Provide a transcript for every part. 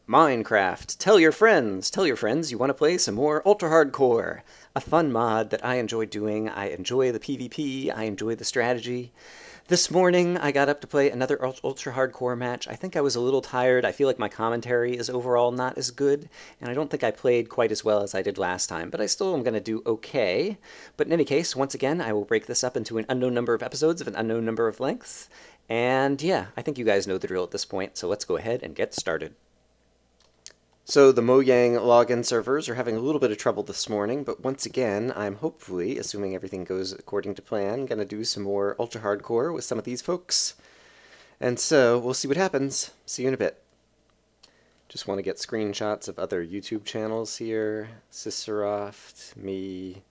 Minecraft. Tell your friends you want to play some more Ultra Hardcore. A fun mod that I enjoy doing. I enjoy the PvP, I enjoy the strategy. This morning I got up to play another Ultra Hardcore match. I think I was a little tired. I feel like my commentary is overall not as good, and I don't think I played quite as well as I did last time, but I still am going to do okay. But in any case, once again, I will break this up into an unknown number of episodes of an unknown number of lengths. And yeah, I think you guys know the drill at this point, so let's go ahead and get started. So the Mojang login servers are having a little bit of trouble this morning, but once again, I'm hopefully, assuming everything goes according to plan, going to do some more Ultra Hardcore with some of these folks. And so, we'll see what happens. See you in a bit. Just want to get screenshots of other YouTube channels here. Ciceroft, me,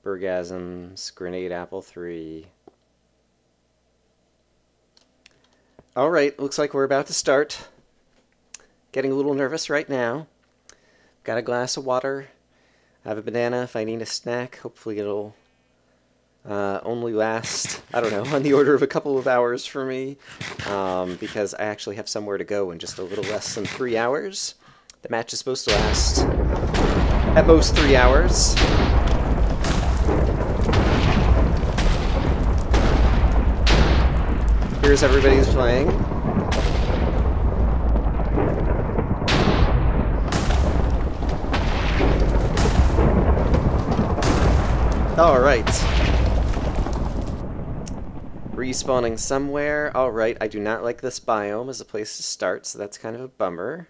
Bergasms, Grenade Apple 3. Alright, looks like we're about to start. Getting a little nervous right now. Got a glass of water. I have a banana if I need a snack. Hopefully it'll only last, I don't know, on the order of a couple of hours for me. Because I actually have somewhere to go in just a little less than 3 hours. The match is supposed to last at most 3 hours. Here's everybody who's playing. Alright. Respawning somewhere. Alright, I do not like this biome as a place to start, so that's kind of a bummer.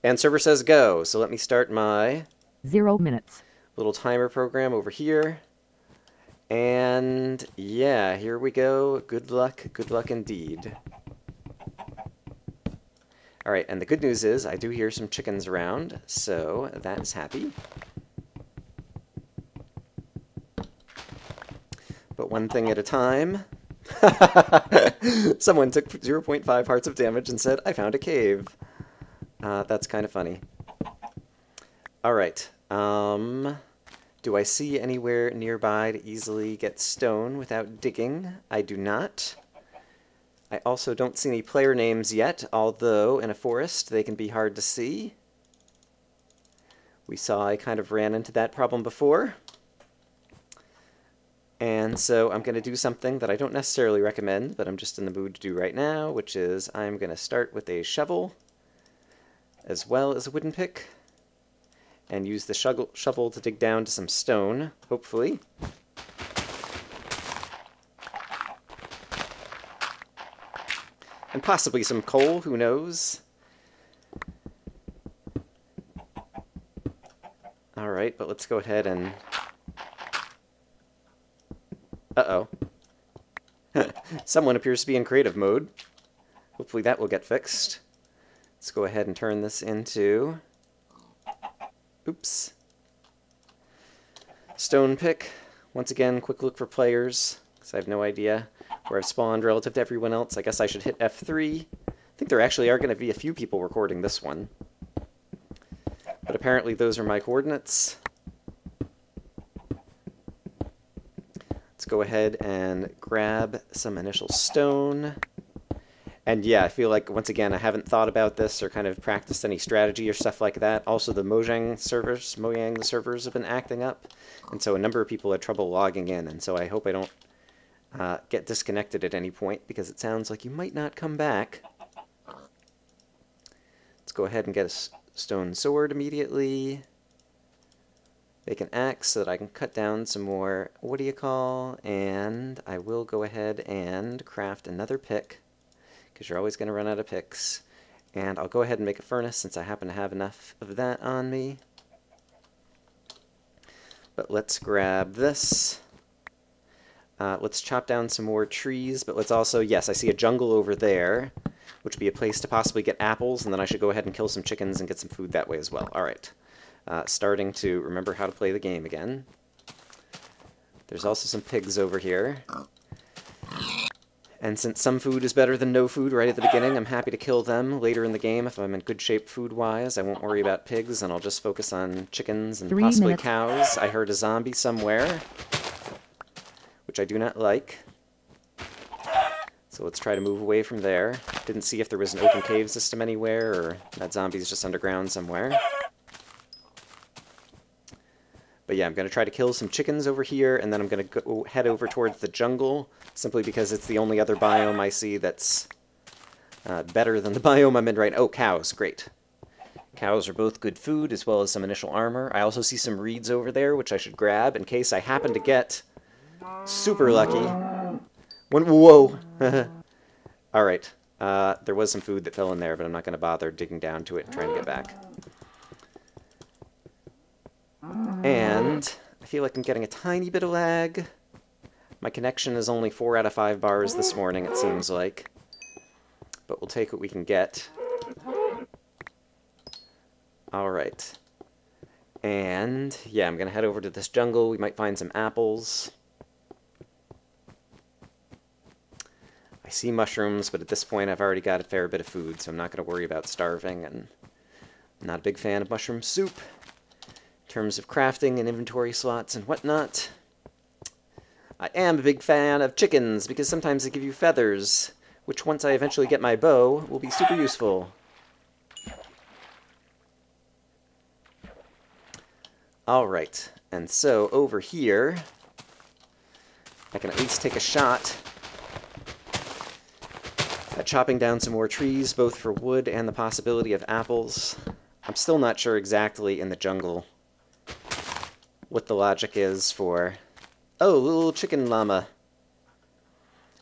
And server says go, so let me start my 0 minutes. Little timer program over here. And yeah, here we go. Good luck indeed. Alright, and the good news is I do hear some chickens around, so that's happy. But one thing at a time. Someone took 0.5 hearts of damage and said, I found a cave. That's kind of funny. Alright. Do I see anywhere nearby to easily get stone without digging? I do not. I also don't see any player names yet, although in a forest they can be hard to see. We saw I kind of ran into that problem before. And so I'm going to do something that I don't necessarily recommend, but I'm just in the mood to do right now, which is I'm going to start with a shovel, as well as a wooden pick, and use the shovel to dig down to some stone, hopefully. And possibly some coal, who knows? Alright, but let's go ahead and... Uh-oh. Someone appears to be in creative mode. Hopefully that will get fixed. Let's go ahead and turn this into... Oops. Stone pick. Once again, quick look for players, because I have no idea where I've spawned relative to everyone else. I guess I should hit F3. I think there actually are going to be a few people recording this one. But apparently those are my coordinates. Let's go ahead and grab some initial stone. And yeah, I feel like, once again, I haven't thought about this or kind of practiced any strategy or stuff like that. Also, the Mojang servers have been acting up. And so a number of people had trouble logging in. And so I hope I don't get disconnected at any point, because it sounds like you might not come back. Let's go ahead and get a stone sword immediately. Make an axe so that I can cut down some more, and I will go ahead and craft another pick, because you're always going to run out of picks. And I'll go ahead and make a furnace since I happen to have enough of that on me. But let's grab this. Let's chop down some more trees, but let's also, yes, I see a jungle over there, which would be a place to possibly get apples, and then I should go ahead and kill some chickens and get some food that way as well. Alright. Starting to remember how to play the game again. There's also some pigs over here. And since some food is better than no food right at the beginning, I'm happy to kill them later in the game if I'm in good shape food-wise. I won't worry about pigs, and I'll just focus on chickens and possibly cows. I heard a zombie somewhere, which I do not like. So let's try to move away from there. Didn't see if there was an open cave system anywhere, or that zombie's just underground somewhere. But yeah, I'm going to try to kill some chickens over here, and then I'm going to go head over towards the jungle, simply because it's the only other biome I see that's better than the biome I'm in right now. Oh, cows. Great. Cows are both good food, as well as some initial armor. I also see some reeds over there, which I should grab in case I happen to get super lucky. Whoa! Alright. There was some food that fell in there, but I'm not going to bother digging down to it and trying to get back. And I feel like I'm getting a tiny bit of lag. My connection is only 4 out of 5 bars this morning, it seems like. But we'll take what we can get. Alright. And, yeah, I'm going to head over to this jungle. We might find some apples. I see mushrooms, but at this point I've already got a fair bit of food, so I'm not going to worry about starving, and I'm not a big fan of mushroom soup. In terms of crafting and inventory slots and whatnot, I am a big fan of chickens, because sometimes they give you feathers, which once I eventually get my bow, will be super useful. Alright, and so over here, I can at least take a shot at chopping down some more trees, both for wood and the possibility of apples. I'm still not sure exactly in the jungle what the logic is for... Oh, little chicken llama.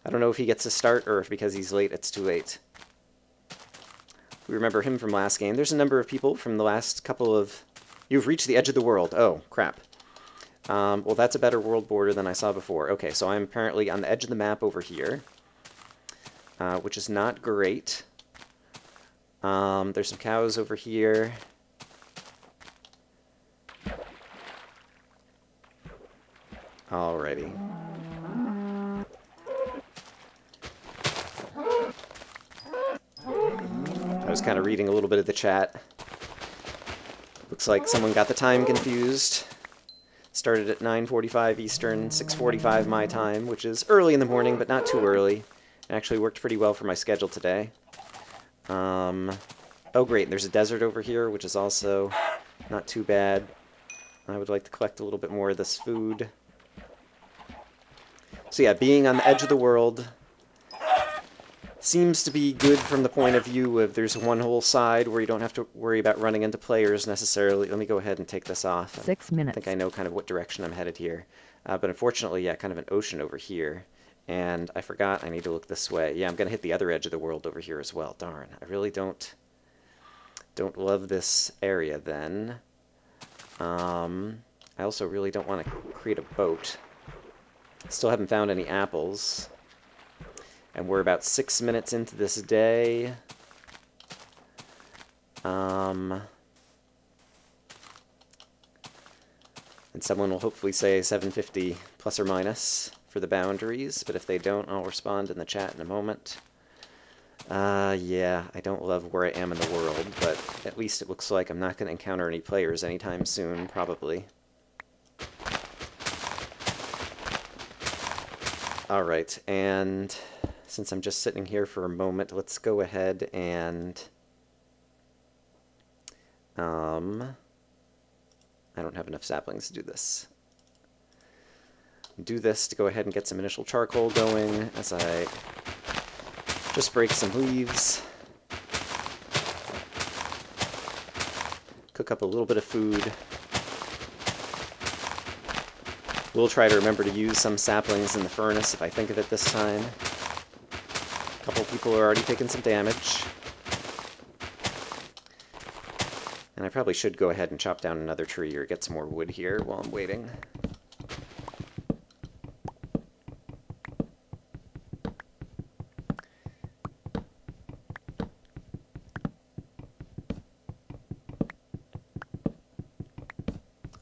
I don't know if he gets a start or if because he's late it's too late. We remember him from last game. There's a number of people from the last couple of... You've reached the edge of the world. Oh, crap. Well, that's a better world border than I saw before. Okay, so I'm apparently on the edge of the map over here. Which is not great. There's some cows over here. Alrighty. I was kind of reading a little bit of the chat. Looks like someone got the time confused. Started at 9:45 Eastern, 6:45 my time, which is early in the morning, but not too early. It actually worked pretty well for my schedule today. Oh great, there's a desert over here, which is also not too bad. I would like to collect a little bit more of this food. So yeah, being on the edge of the world seems to be good from the point of view of there's one whole side where you don't have to worry about running into players necessarily. Let me go ahead and take this off. 6 minutes. I think I know kind of what direction I'm headed here. But unfortunately, yeah, kind of an ocean over here. And I forgot I need to look this way. Yeah, I'm going to hit the other edge of the world over here as well. Darn, I really don't love this area then. I also really don't want to create a boat. Still haven't found any apples. And we're about 6 minutes into this day. And someone will hopefully say 750 plus or minus for the boundaries, but if they don't, I'll respond in the chat in a moment. Yeah, I don't love where I am in the world, but at least it looks like I'm not going to encounter any players anytime soon, probably. Alright, and since I'm just sitting here for a moment, let's go ahead and... I don't have enough saplings to do this. Do this to go ahead and get some initial charcoal going as I just break some leaves. Cook up a little bit of food. We'll try to remember to use some saplings in the furnace if I think of it this time. A couple people are already taking some damage. And I probably should go ahead and chop down another tree or get some more wood here while I'm waiting.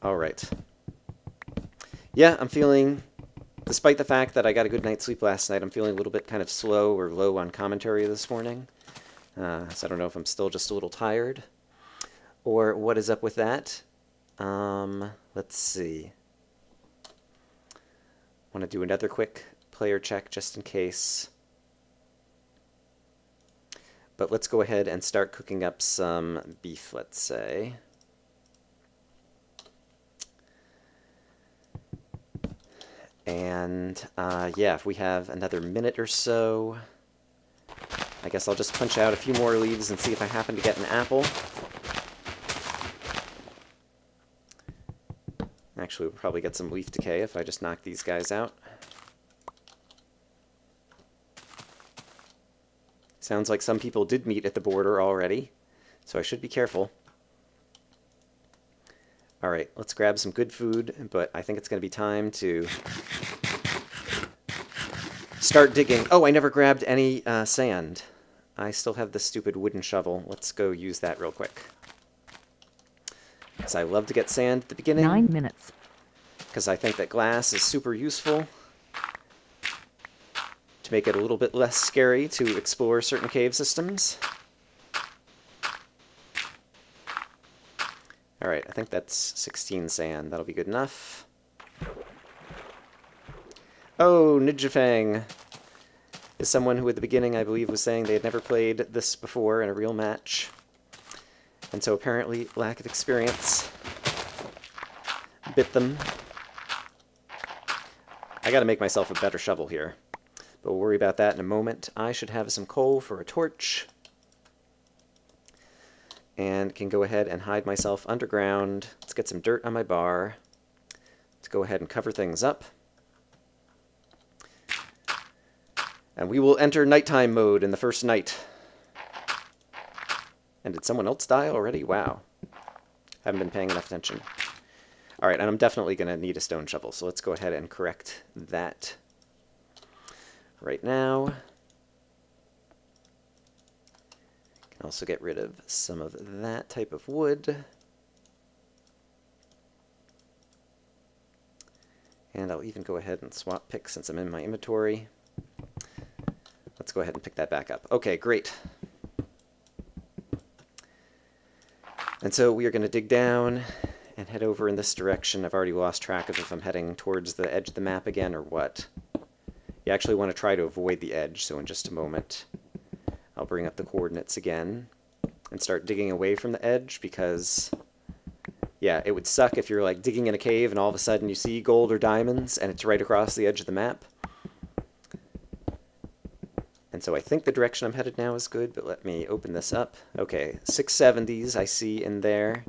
Alright. Yeah, I'm feeling, despite the fact that I got a good night's sleep last night, I'm feeling a little bit kind of slow or low on commentary this morning. So I don't know if I'm still just a little tired or what is up with that. Let's see. Want to do another quick player check just in case. But let's go ahead and start cooking up some beef, let's say. And yeah, if we have another minute or so, I guess I'll just punch out a few more leaves and see if I happen to get an apple. Actually, we'll probably get some leaf decay if I just knock these guys out. Sounds like some people did meet at the border already, so I should be careful. Alright, let's grab some good food, but I think it's going to be time to start digging. Oh, I never grabbed any sand. I still have this stupid wooden shovel. Let's go use that real quick. Because I love to get sand at the beginning. 9 minutes. Because I think that glass is super useful to make it a little bit less scary to explore certain cave systems. Alright, I think that's 16 sand. That'll be good enough. Oh, Nijafang is someone who at the beginning, I believe, was saying they had never played this before in a real match. And so apparently lack of experience bit them. I gotta make myself a better shovel here, but we'll worry about that in a moment. I should have some coal for a torch, and can go ahead and hide myself underground. Let's get some dirt on my bar. Let's go ahead and cover things up. And we will enter nighttime mode in the first night. And did someone else die already? Wow. Haven't been paying enough attention. Alright, and I'm definitely going to need a stone shovel, so let's go ahead and correct that right now. Can also get rid of some of that type of wood. And I'll even go ahead and swap pick since I'm in my inventory. Let's go ahead and pick that back up. Okay, great. And so we are going to dig down and head over in this direction. I've already lost track of if I'm heading towards the edge of the map again or what. You actually want to try to avoid the edge, so in just a moment I'll bring up the coordinates again and start digging away from the edge, because yeah, it would suck if you're like digging in a cave and all of a sudden you see gold or diamonds and it's right across the edge of the map. And so I think the direction I'm headed now is good, but let me open this up. Okay, 670s I see in there.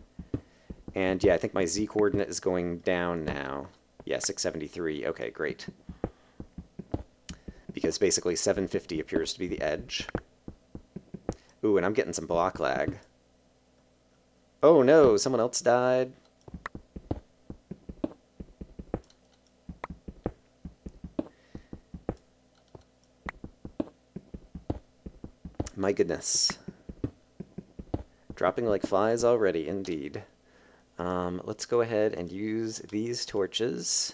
And yeah, I think my Z coordinate is going down now. Yeah, 673. Okay, great. Because basically 750 appears to be the edge. Ooh, and I'm getting some block lag. Oh no, someone else died. My goodness. Dropping like flies already, indeed. Let's go ahead and use these torches.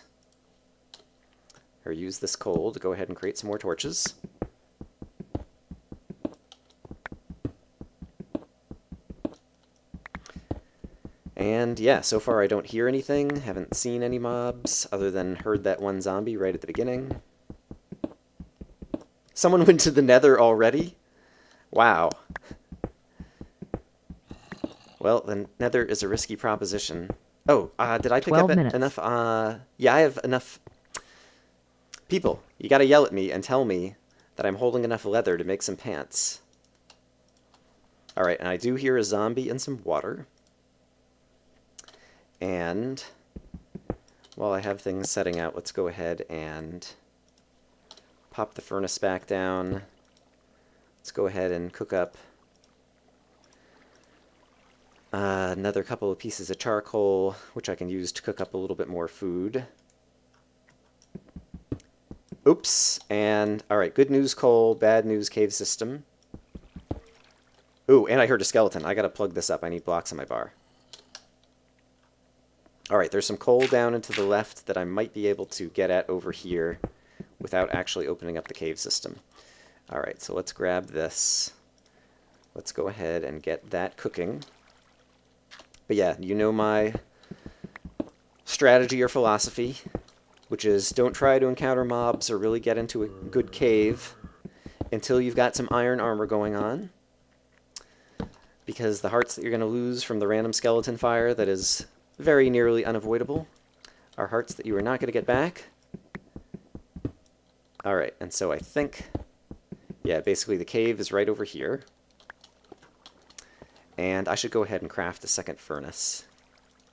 Or use this coal to go ahead and create some more torches. And yeah, so far I don't hear anything, haven't seen any mobs, other than heard that one zombie right at the beginning. Someone went to the nether already? Wow. Well, the nether is a risky proposition. Oh, did I pick up enough? Yeah, I have enough. People, you gotta yell at me and tell me that I'm holding enough leather to make some pants. Alright, and I do hear a zombie and some water. And while I have things setting out, let's go ahead and pop the furnace back down. Let's go ahead and cook up another couple of pieces of charcoal, which I can use to cook up a little bit more food. Oops, and alright, good news coal, bad news cave system. Ooh, and I heard a skeleton. I gotta plug this up. I need blocks on my bar. Alright, there's some coal down and to the left that I might be able to get at over here without actually opening up the cave system. Alright, so let's grab this. Let's go ahead and get that cooking. But yeah, you know my strategy or philosophy, which is don't try to encounter mobs or really get into a good cave until you've got some iron armor going on. because the hearts that you're going to lose from the random skeleton fire that is very nearly unavoidable are hearts that you are not going to get back. Alright, and so I think, yeah, basically the cave is right over here. And I should go ahead and craft a second furnace.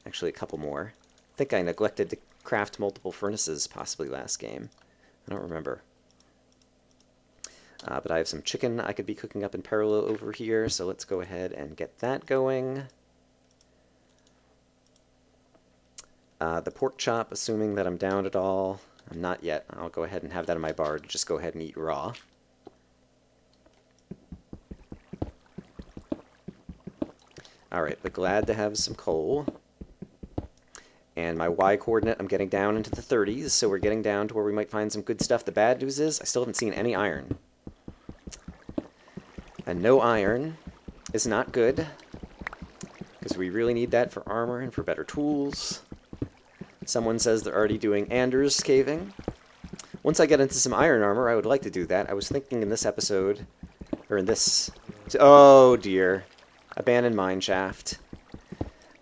Actually, a couple more. I think I neglected to craft multiple furnaces possibly last game. I don't remember. But I have some chicken I could be cooking up in parallel over here, so let's go ahead and get that going. The pork chop, assuming that I'm down at all. I'm not yet. I'll go ahead and have that in my bar to just go ahead and eat raw. Alright, but glad to have some coal. And my Y coordinate, I'm getting down into the 30s, so we're getting down to where we might find some good stuff. The bad news is, I still haven't seen any iron. And no iron is not good, because we really need that for armor and for better tools. Someone says they're already doing Anders caving. Once I get into some iron armor, I would like to do that. I was thinking in this episode, or in this... Oh dear. Abandoned mine shaft.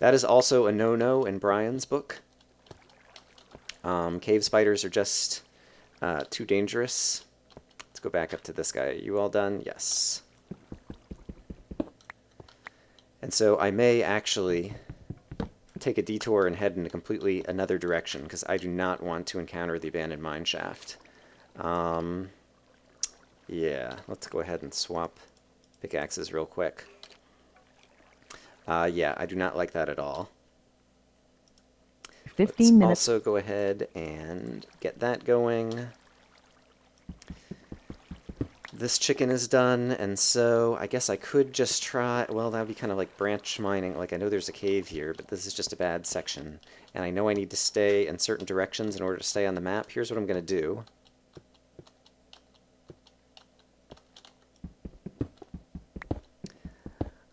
That is also a no-no in Brian's book. Cave spiders are just too dangerous. Let's go back up to this guy. Are you all done? Yes. And so I may actually take a detour and head in a completely another direction, because I do not want to encounter the abandoned mine shaft. Yeah, let's go ahead and swap pickaxes real quick. Yeah, I do not like that at all. 15 minutes. Also go ahead and get that going. This chicken is done, and so I guess I could just try... Well, that would be kind of like branch mining. Like, I know there's a cave here, but this is just a bad section. And I know I need to stay in certain directions in order to stay on the map. Here's what I'm going to do.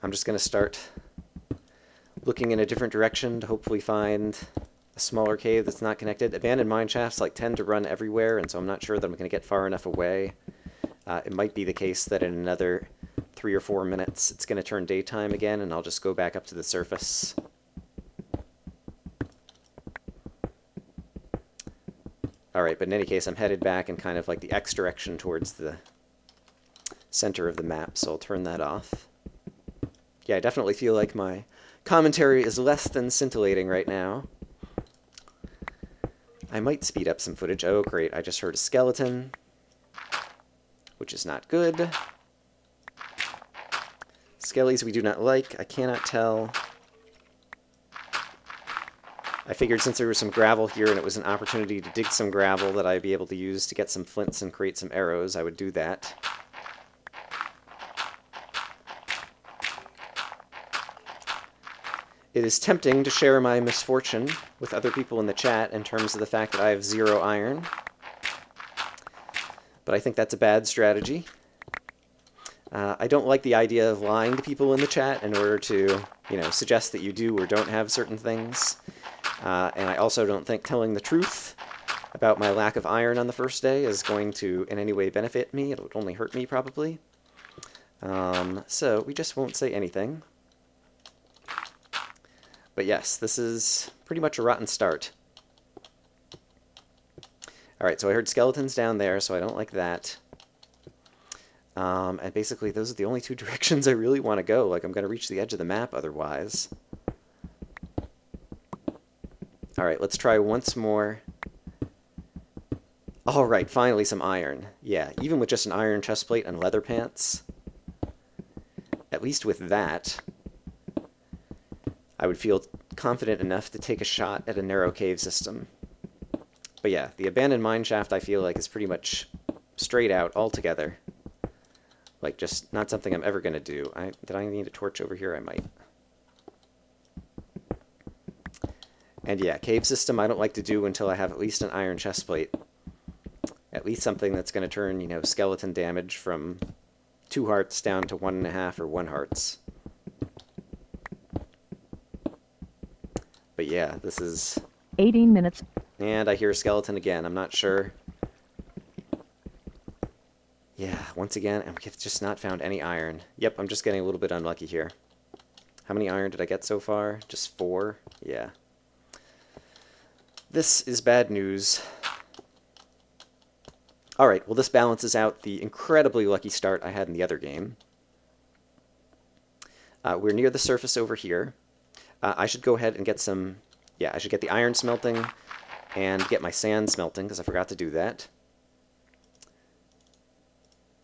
I'm just going to start looking in a different direction to hopefully find a smaller cave that's not connected. Abandoned mine shafts like tend to run everywhere, and so I'm not sure that I'm going to get far enough away. It might be the case that in another 3 or 4 minutes it's going to turn daytime again, and I'll just go back up to the surface. Alright, but in any case, I'm headed back in kind of like the X direction towards the center of the map, so I'll turn that off. Yeah, I definitely feel like my commentary is less than scintillating right now. I might speed up some footage. Oh, great, I just heard a skeleton, which is not good. Skellies we do not like. I cannot tell. I figured since there was some gravel here and it was an opportunity to dig some gravel that I'd be able to use to get some flints and create some arrows, I would do that. It is tempting to share my misfortune with other people in the chat in terms of the fact that I have 0 iron. But I think that's a bad strategy. I don't like the idea of lying to people in the chat in order to, you know, suggest that you do or don't have certain things. And I also don't think telling the truth about my lack of iron on the first day is going to in any way benefit me. It would only hurt me, probably. So we just won't say anything. But yes, this is pretty much a rotten start. Alright, so I heard skeletons down there, so I don't like that. And basically, those are the only 2 directions I really want to go. Like, I'm going to reach the edge of the map otherwise. Alright, let's try once more. Alright, finally some iron. Yeah, even with just an iron chestplate and leather pants, at least with that, I would feel confident enough to take a shot at a narrow cave system. But yeah, the abandoned mine shaft I feel like is pretty much straight out altogether. Like, just not something I'm ever going to do. Did I need a torch over here? I might. And yeah, cave system I don't like to do until I have at least an iron chestplate. At least something that's going to turn, you know, skeleton damage from 2 hearts down to 1.5 or 1 hearts. But yeah, this is... 18 minutes. And I hear a skeleton again. I'm not sure. Yeah, once again, I've just not found any iron. Yep, I'm just getting a little bit unlucky here. How many iron did I get so far? Just 4? Yeah. This is bad news. Alright, well this balances out the incredibly lucky start I had in the other game. We're near the surface over here. I should go ahead and get some... Yeah, I should get the iron smelting and get my sand smelting, because I forgot to do that.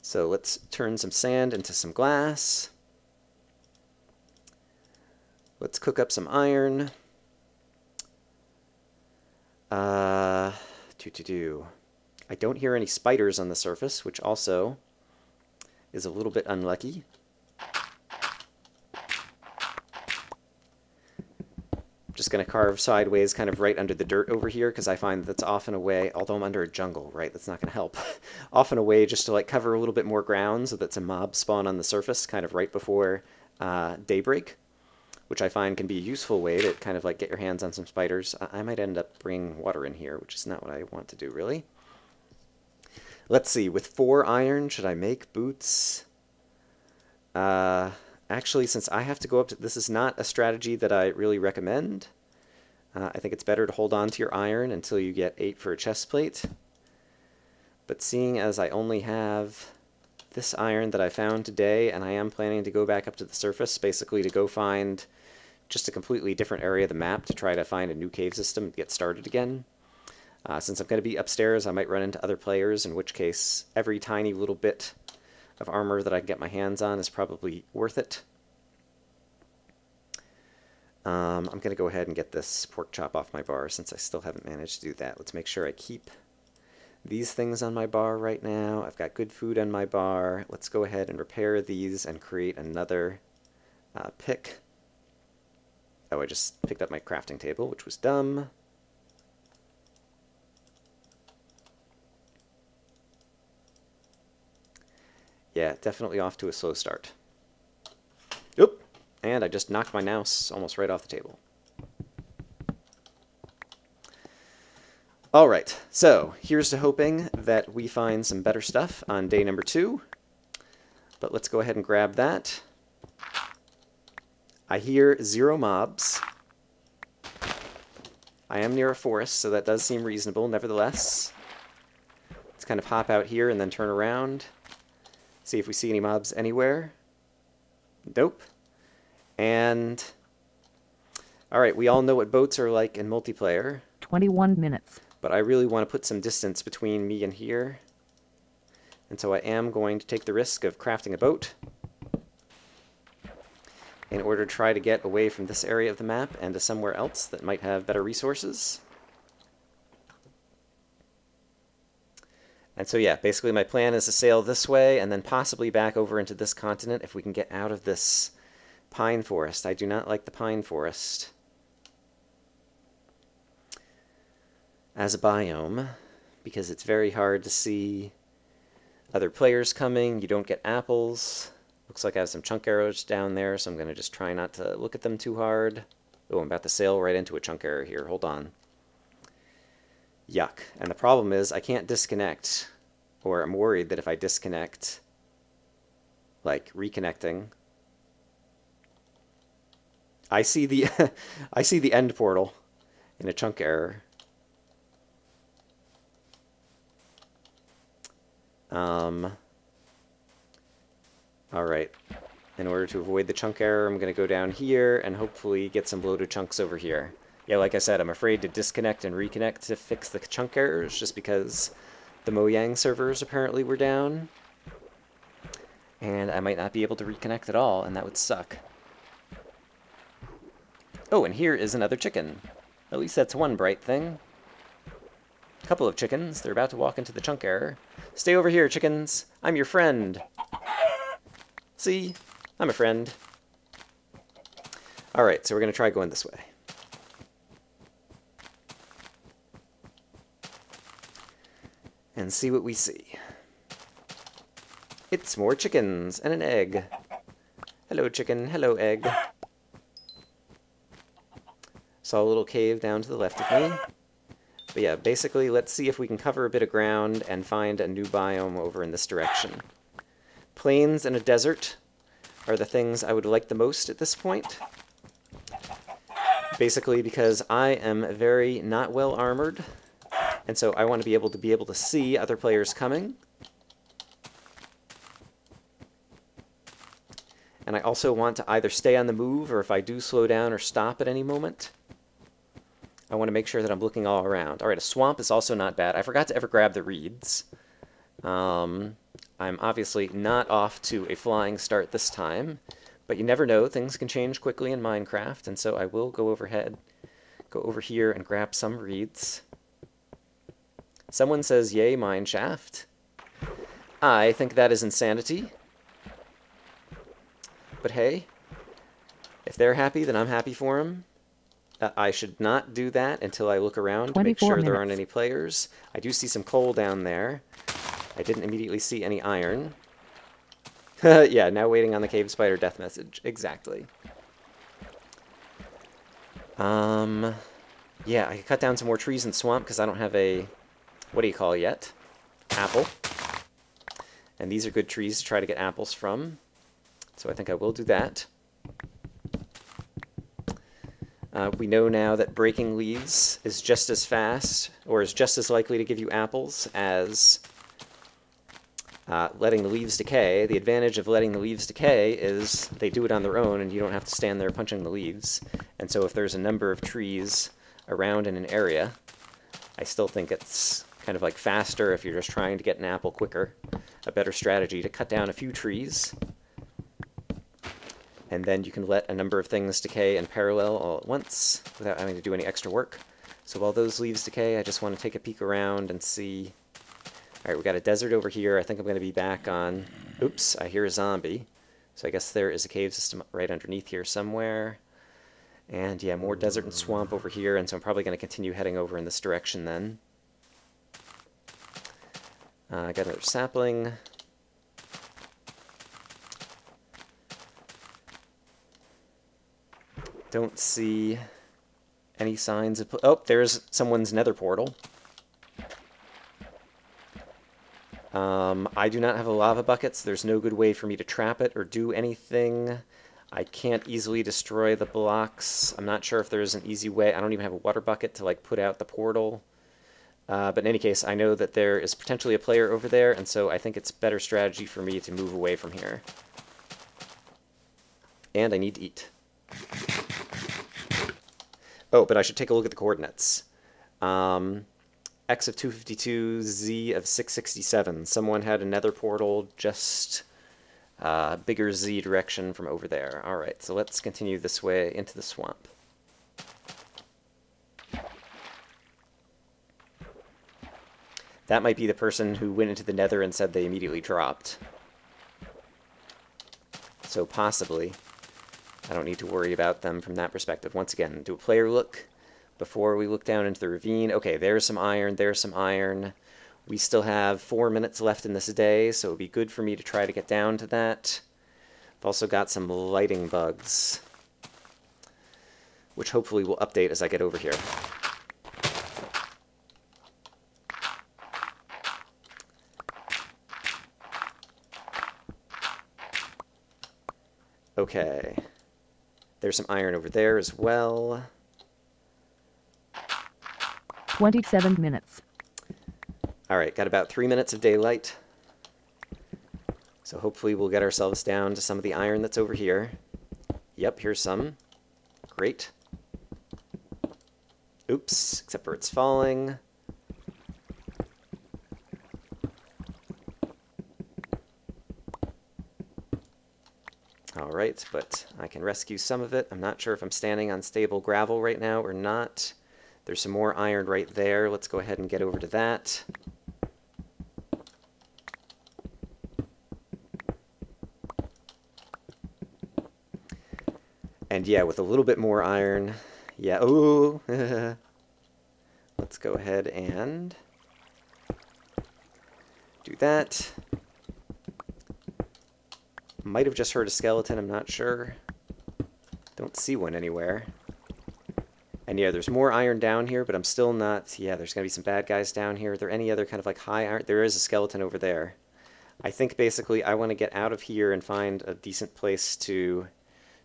So let's turn some sand into some glass. Let's cook up some iron. I don't hear any spiders on the surface, which also is a little bit unlucky. Just going to carve sideways kind of right under the dirt over here, because I find that's often a way, although I'm under a jungle, right, that's not going to help, often a way just to like cover a little bit more ground so that some mobs spawn on the surface kind of right before daybreak, which I find can be a useful way to kind of like get your hands on some spiders. I might end up bringing water in here, which is not what I want to do, really. Let's see, with 4 iron, should I make boots? Actually, since I have to go up to... This is not a strategy that I really recommend. I think it's better to hold on to your iron until you get 8 for a chest plate. But seeing as I only have this iron that I found today, and I am planning to go back up to the surface, basically to go find just a completely different area of the map to try to find a new cave system to get started again. Since I'm going to be upstairs, I might run into other players, in which case every tiny little bit of armor that I can get my hands on is probably worth it. I'm going to go ahead and get this pork chop off my bar since I still haven't managed to do that. Let's make sure I keep these things on my bar right now. I've got good food on my bar. Let's go ahead and repair these and create another pick. Oh, I just picked up my crafting table, which was dumb. Yeah, definitely off to a slow start. Oop! And I just knocked my mouse almost right off the table. Alright, so here's to hoping that we find some better stuff on day number 2. But let's go ahead and grab that. I hear 0 mobs. I am near a forest, so that does seem reasonable, nevertheless. Let's kind of hop out here and then turn around. See if we see any mobs anywhere. Nope. And... Alright, we all know what boats are like in multiplayer. 21 minutes. But I really want to put some distance between me and here. And so I am going to take the risk of crafting a boat in order to try to get away from this area of the map and to somewhere else that might have better resources. And so yeah, basically my plan is to sail this way and then possibly back over into this continent if we can get out of this pine forest. I do not like the pine forest as a biome because it's very hard to see other players coming. You don't get apples. Looks like I have some chunk arrows down there, so I'm going to just try not to look at them too hard. Oh, I'm about to sail right into a chunk arrow here. Hold on. Yuck. And the problem is I can't disconnect, or I'm worried that if I disconnect, like reconnecting, I see the I see the end portal in a chunk error. Alright, in order to avoid the chunk error, I'm going to go down here and hopefully get some bloated chunks over here. Yeah, like I said, I'm afraid to disconnect and reconnect to fix the chunk errors just because the Mojang servers apparently were down. And I might not be able to reconnect at all, and that would suck. Oh, and here is another chicken. At least that's one bright thing. A couple of chickens. They're about to walk into the chunk error. Stay over here, chickens. I'm your friend. See? I'm a friend. Alright, so we're going to try going this way. And see what we see. It's more chickens and an egg. Hello, chicken. Hello, egg. Saw a little cave down to the left of me. But yeah, basically, let's see if we can cover a bit of ground and find a new biome over in this direction. Plains and a desert are the things I would like the most at this point. basically because I am very not well armored, and so I want to be able to see other players coming. And I also want to either stay on the move, or if I do slow down or stop at any moment, I want to make sure that I'm looking all around. All right, a swamp is also not bad. I forgot to ever grab the reeds. I'm obviously not off to a flying start this time, but you never know. Things can change quickly in Minecraft, and so I will go over here and grab some reeds. Someone says, yay, mineshaft. I think that is insanity. But hey, if they're happy, then I'm happy for them. I should not do that until I look around to make sure there aren't any players. I do see some coal down there. I didn't immediately see any iron. Yeah, now waiting on the cave spider death message. Exactly. Yeah, I could cut down some more trees in the swamp because I don't have a, what do you call it yet? Apple. And these are good trees to try to get apples from. So I think I will do that. We know now that breaking leaves is just as fast, or is just as likely to give you apples as letting the leaves decay. The advantage of letting the leaves decay is they do it on their own and you don't have to stand there punching the leaves. And so if there's a number of trees around in an area, I still think it's kind of like faster if you're just trying to get an apple quicker. A better strategy to cut down a few trees, and then you can let a number of things decay in parallel all at once without having to do any extra work. So while those leaves decay, I just want to take a peek around and see. Alright, we got a desert over here. I think I'm going to be back on... Oops, I hear a zombie. So I guess there is a cave system right underneath here somewhere. And yeah, more desert and swamp over here, and so I'm probably going to continue heading over in this direction then. I got another sapling. Don't see any signs of... Oh, there's someone's nether portal. I do not have a lava bucket, so there's no good way for me to trap it or do anything. I can't easily destroy the blocks. I'm not sure if there's an easy way. I don't even have a water bucket to like put out the portal. But in any case, I know that there is potentially a player over there, and so I think it's better strategy for me to move away from here. And I need to eat. Oh, but I should take a look at the coordinates. X of 252, Z of 667. Someone had a nether portal just bigger Z direction from over there. Alright, so let's continue this way into the swamp. That might be the person who went into the nether and said they immediately dropped. So possibly, I don't need to worry about them from that perspective. Once again, do a player look before we look down into the ravine. Okay, there's some iron, there's some iron. We still have 4 minutes left in this day, so it would be good for me to try to get down to that. I've also got some lighting bugs, which hopefully will update as I get over here. Okay. There's some iron over there as well. 27 minutes. Alright, got about 3 minutes of daylight. So hopefully we'll get ourselves down to some of the iron that's over here. Yep, here's some. Great. Oops, except for it's falling. Alright, but I can rescue some of it. I'm not sure if I'm standing on stable gravel right now or not. There's some more iron right there. Let's go ahead and get over to that. And yeah, with a little bit more iron, yeah, ooh, let's go ahead and do that. Might have just heard a skeleton, I'm not sure. Don't see one anywhere. And yeah, there's more iron down here, but I'm still not... Yeah, there's going to be some bad guys down here. Are there any other kind of like high iron? There is a skeleton over there. I think basically I want to get out of here and find a decent place to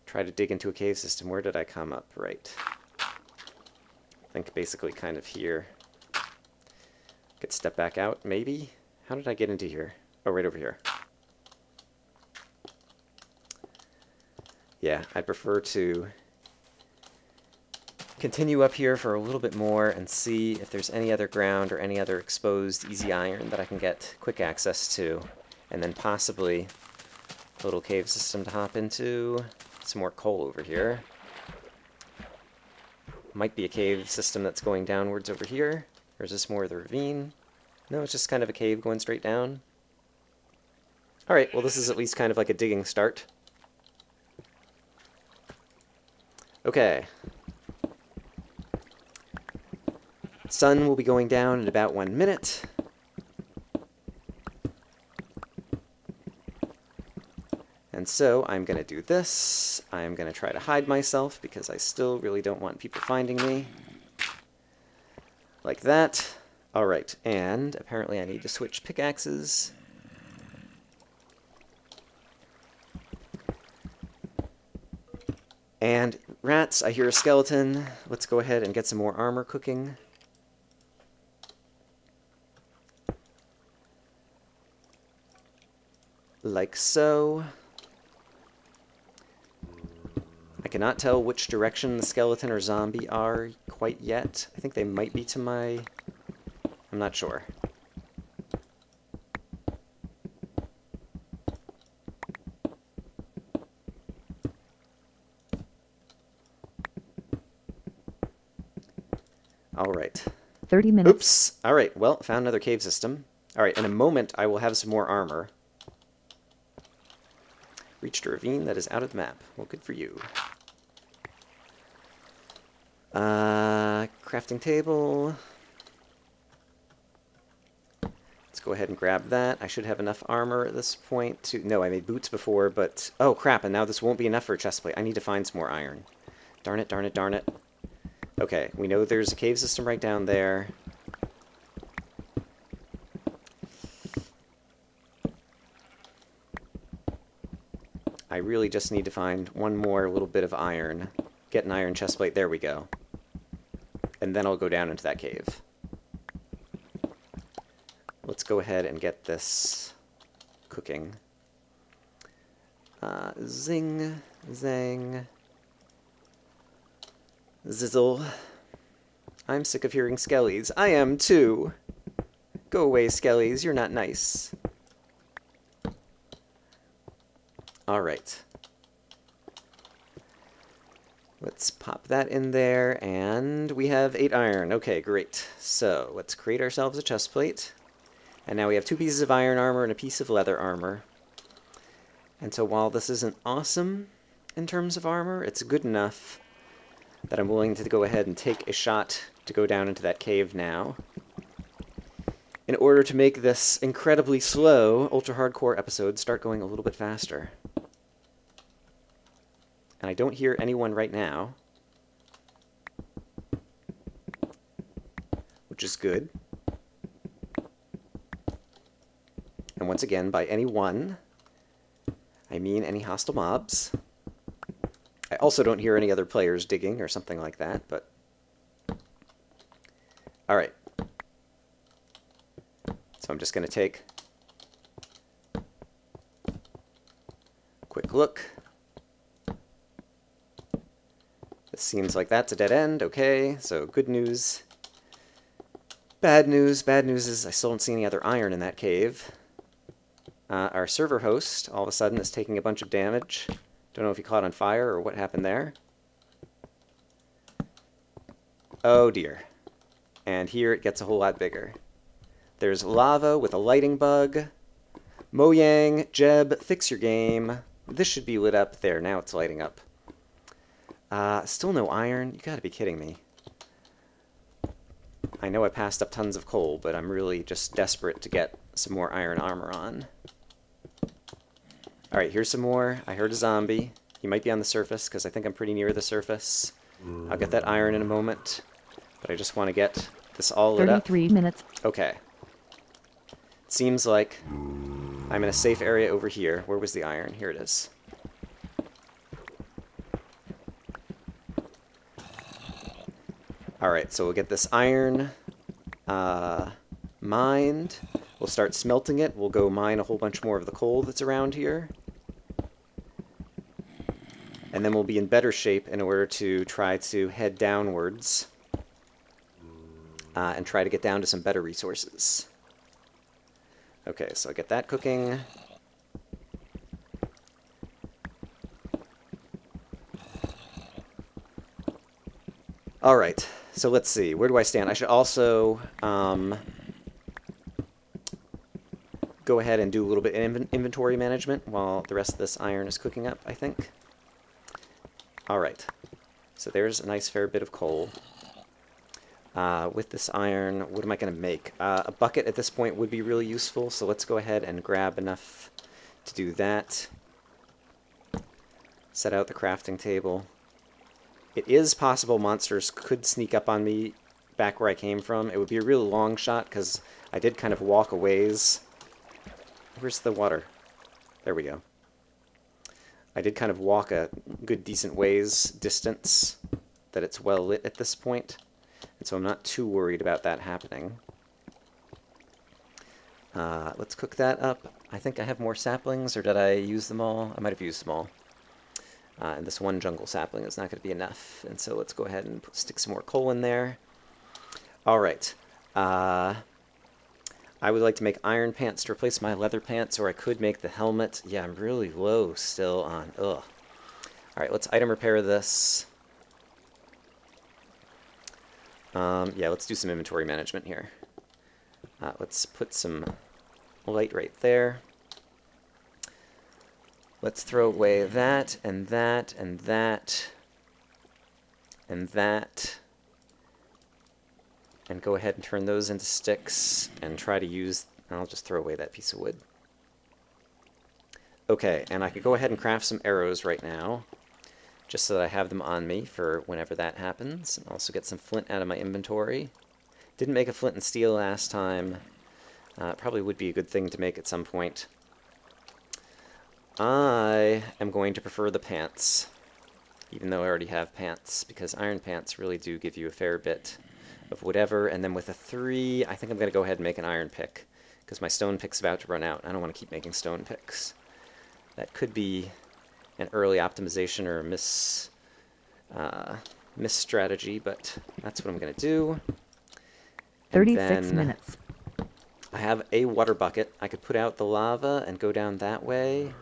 try to dig into a cave system. Where did I come up? Right. think basically kind of here. Could step back out, maybe? How did I get into here? Oh, right over here. Yeah, I'd prefer to continue up here for a little bit more and see if there's any other ground or any other exposed easy iron that I can get quick access to, and then possibly a little cave system to hop into. Some more coal over here. Might be a cave system that's going downwards over here, or is this more of the ravine? No, it's just kind of a cave going straight down. Alright, well this is at least kind of like a digging start. Okay. Sun will be going down in about 1 minute. And so I'm going to do this. I'm going to try to hide myself because I still really don't want people finding me. Like that. Alright, and apparently I need to switch pickaxes. And rats, I hear a skeleton. Let's go ahead and get some more armor cooking. Like so. I cannot tell which direction the skeleton or zombie are quite yet. I think they might be to my... I'm not sure. Alright. 30 minutes. Oops! Alright, well, found another cave system. Alright, in a moment I will have some more armor. Reached a ravine that is out of the map. Well, good for you. Crafting table. Let's go ahead and grab that. I should have enough armor at this point to... No, I made boots before, but... Oh, crap, and now this won't be enough for a chestplate. I need to find some more iron. Darn it, darn it, darn it. Okay, we know there's a cave system right down there. I really just need to find one more little bit of iron. Get an iron chestplate. There we go. And then I'll go down into that cave. Let's go ahead and get this cooking. Zing, zang, zizzle. I'm sick of hearing skellies. I am too. Go away, skellies. You're not nice. Alright. Let's pop that in there, and we have 8 iron. Okay, great. So, let's create ourselves a chest plate. And now we have 2 pieces of iron armor and a piece of leather armor. And so while this isn't awesome in terms of armor, it's good enough that I'm willing to go ahead and take a shot to go down into that cave now, in order to make this incredibly slow ultra-hardcore episode start going a little bit faster. And I don't hear anyone right now, which is good. And once again, by anyone, I mean any hostile mobs. I also don't hear any other players digging or something like that, but... Alright. So I'm just going to take a quick look. It seems like that's a dead end. Okay, so good news. Bad news. Bad news is I still don't see any other iron in that cave. Our server host, all of a sudden, is taking a bunch of damage. Don't know if he caught on fire or what happened there. Oh dear. And here it gets a whole lot bigger. There's lava with a lighting bug. Mojang, Jeb, fix your game. This should be lit up. There, now it's lighting up. Still no iron? You gotta be kidding me. I know I passed up tons of coal, but I'm really just desperate to get some more iron armor on. Alright, here's some more. I heard a zombie. He might be on the surface, because I think I'm pretty near the surface. I'll get that iron in a moment. But I just want to get this all lit up. 33 minutes. Okay. It seems like I'm in a safe area over here. Where was the iron? Here it is. Alright, so we'll get this iron mined. We'll start smelting it. We'll go mine a whole bunch more of the coal that's around here. And then we'll be in better shape in order to try to head downwards and try to get down to some better resources. Okay, so I get that cooking. Alright, so let's see. Where do I stand? I should also go ahead and do a little bit of inventory management while the rest of this iron is cooking up, I think. Alright, so there's a nice fair bit of coal. With this iron, what am I going to make? A bucket at this point would be really useful, so let's go ahead and grab enough to do that. Set out the crafting table. It is possible monsters could sneak up on me back where I came from. It would be a really long shot, because I did kind of walk a ways. Where's the water? There we go. I did kind of walk a good decent ways distance that it's well lit at this point, and so I'm not too worried about that happening. Let's cook that up. I think I have more saplings, or did I use them all? I might have used them all. And this one jungle sapling is not going to be enough, and so let's go ahead and stick some more coal in there. Alright. I would like to make iron pants to replace my leather pants, or I could make the helmet. Yeah, I'm really low still on... Ugh. Alright, let's item repair this. Yeah, let's do some inventory management here. Let's put some light right there. Let's throw away that, and that, and that, and that. And go ahead and turn those into sticks and try to use... I'll just throw away that piece of wood. Okay, and I could go ahead and craft some arrows right now, just so that I have them on me for whenever that happens. And also get some flint out of my inventory. Didn't make a flint and steel last time. Probably would be a good thing to make at some point. I am going to prefer the pants, even though I already have pants, because iron pants really do give you a fair bit of whatever. And then with a 3, I think I'm going to go ahead and make an iron pick, because my stone pick's about to run out. I don't want to keep making stone picks. That could be an early optimization or a miss strategy, but that's what I'm going to do. 36 minutes. I have a water bucket. I could put out the lava and go down that way.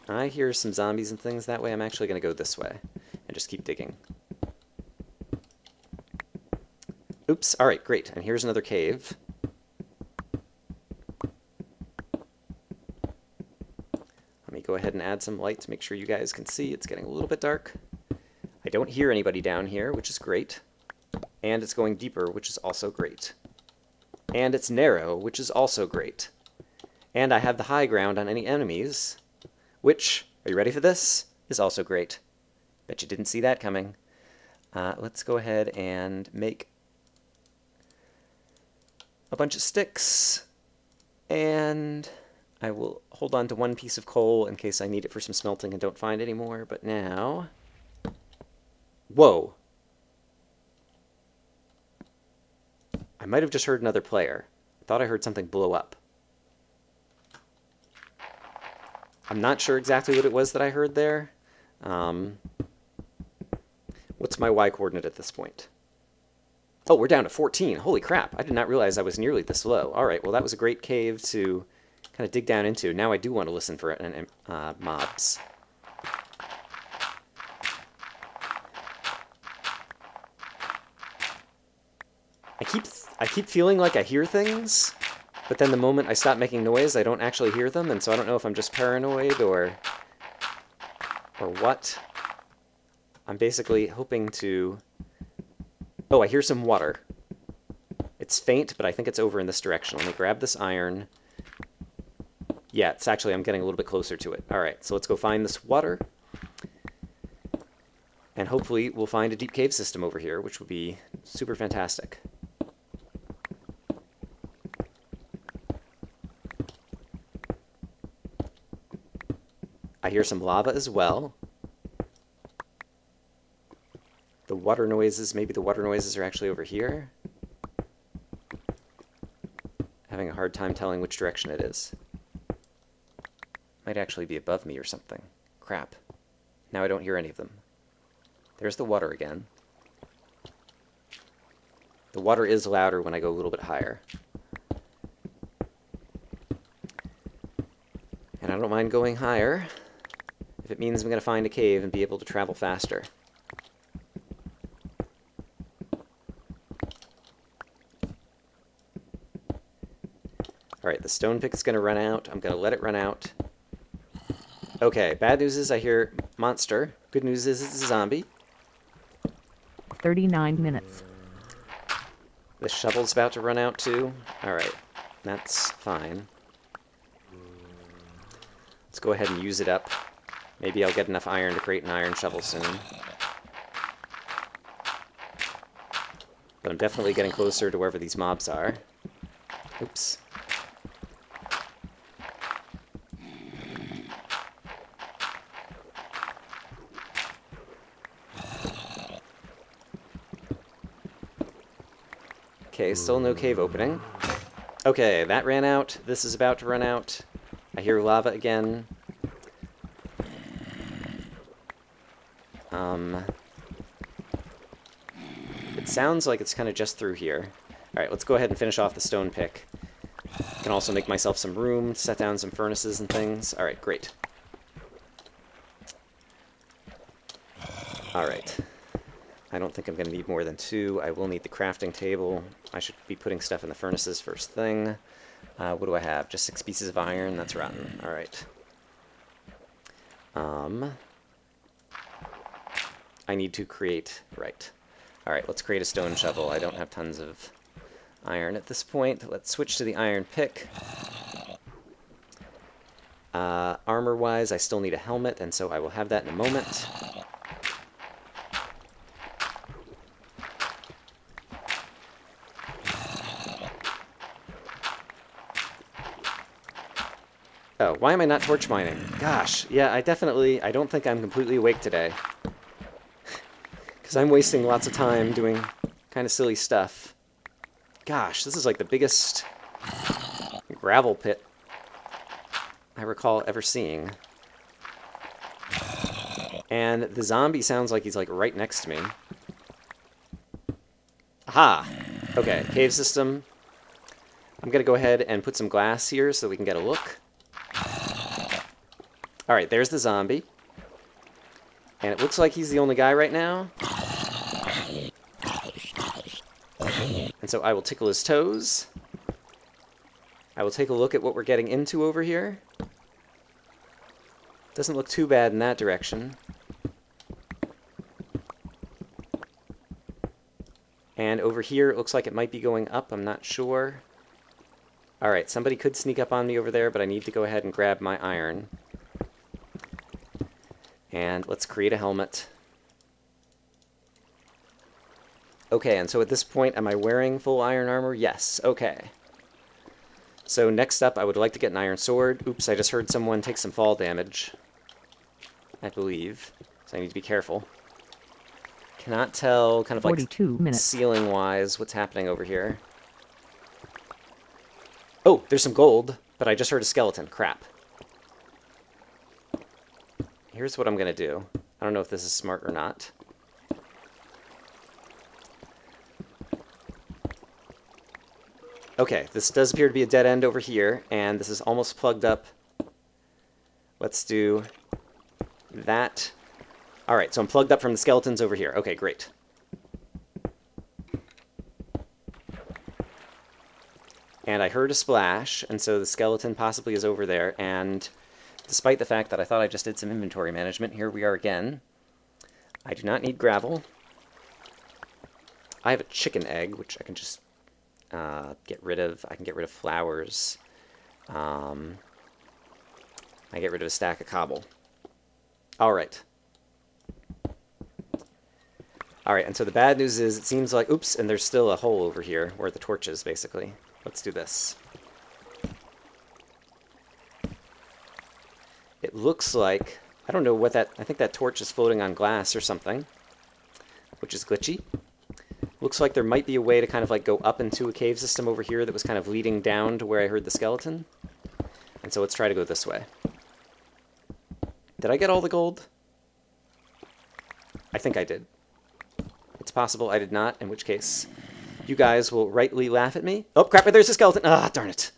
I hear some zombies and things that way. I'm actually going to go this way and just keep digging. Oops, alright, great. And here's another cave. Let me go ahead and add some light to make sure you guys can see. It's getting a little bit dark. I don't hear anybody down here, which is great. And it's going deeper, which is also great. And it's narrow, which is also great. And I have the high ground on any enemies, which, are you ready for this, is also great. Bet you didn't see that coming. Let's go ahead and make a bunch of sticks. And I will hold on to one piece of coal in case I need it for some smelting and don't find any more. But now... Whoa! I might have just heard another player. I thought I heard something blow up. I'm not sure exactly what it was that I heard there. What's my Y coordinate at this point? Oh, we're down to 14. Holy crap. I did not realize I was nearly this low. All right, well, that was a great cave to kind of dig down into. Now I do want to listen for mobs. I keep feeling like I hear things, but then the moment I stop making noise, I don't actually hear them, and so I don't know if I'm just paranoid or what. I'm basically hoping to... Oh, I hear some water. It's faint, but I think it's over in this direction. Let me grab this iron. Yeah, it's actually, I'm getting a little bit closer to it. All right, so let's go find this water. And hopefully we'll find a deep cave system over here, which would be super fantastic. I hear some lava as well. The water noises, maybe the water noises are actually over here. Having a hard time telling which direction it is. Might actually be above me or something. Crap. Now I don't hear any of them. There's the water again. The water is louder when I go a little bit higher. And I don't mind going higher if it means I'm going to find a cave and be able to travel faster. Alright, the stone pick is going to run out. I'm going to let it run out. Okay, bad news is I hear monster. Good news is it's a zombie. 39 minutes. The shovel's about to run out too. Alright, that's fine. Let's go ahead and use it up. Maybe I'll get enough iron to create an iron shovel soon. But I'm definitely getting closer to wherever these mobs are. Oops. Okay, still no cave opening. Okay, that ran out. This is about to run out. I hear lava again. It sounds like it's kind of just through here. Alright, let's go ahead and finish off the stone pick. I can also make myself some room, set down some furnaces and things. Alright, great. Alright. I don't think I'm going to need more than 2. I will need the crafting table. I should be putting stuff in the furnaces first thing. What do I have? Just 6 pieces of iron? That's rotten. Alright. I need to create... Right. Alright, let's create a stone shovel. I don't have tons of iron at this point. Let's switch to the iron pick. Armor-wise, I still need a helmet, and so I will have that in a moment. Oh, why am I not torch mining? Gosh, yeah, I don't think I'm completely awake today. Because I'm wasting lots of time doing kind of silly stuff. Gosh, this is like the biggest gravel pit I recall ever seeing. And the zombie sounds like he's like right next to me. Aha! Okay, cave system. I'm gonna go ahead and put some glass here so we can get a look. Alright, there's the zombie. And it looks like he's the only guy right now. And so I will tickle his toes. I will take a look at what we're getting into over here. Doesn't look too bad in that direction. And over here, it looks like it might be going up. I'm not sure. Alright, somebody could sneak up on me over there, but I need to go ahead and grab my iron. And let's create a helmet. Okay, and so at this point, am I wearing full iron armor? Yes, okay. So next up, I would like to get an iron sword. Oops, I just heard someone take some fall damage, I believe. So I need to be careful. Cannot tell, kind of like 42 minutes. Ceiling-wise, what's happening over here. Oh, there's some gold, but I just heard a skeleton. Crap. Here's what I'm going to do. I don't know if this is smart or not. Okay, this does appear to be a dead end over here, and this is almost plugged up. Let's do that. Alright, so I'm plugged up from the skeletons over here. Okay, great. And I heard a splash, and so the skeleton possibly is over there, and despite the fact that I thought I just did some inventory management, here we are again. I do not need gravel. I have a chicken egg, which I can just get rid of. I can get rid of flowers. I get rid of a stack of cobble. Alright. Alright, and so the bad news is it seems like... Oops, and there's still a hole over here where the torch is, basically. Let's do this. It looks like... I don't know what that... I think that torch is floating on glass or something. which is glitchy. Looks like there might be a way to kind of like go up into a cave system over here that was kind of leading down to where I heard the skeleton. And so let's try to go this way. Did I get all the gold? I think I did. It's possible I did not, in which case you guys will rightly laugh at me. Oh, crap, there's a skeleton. Ah, darn it.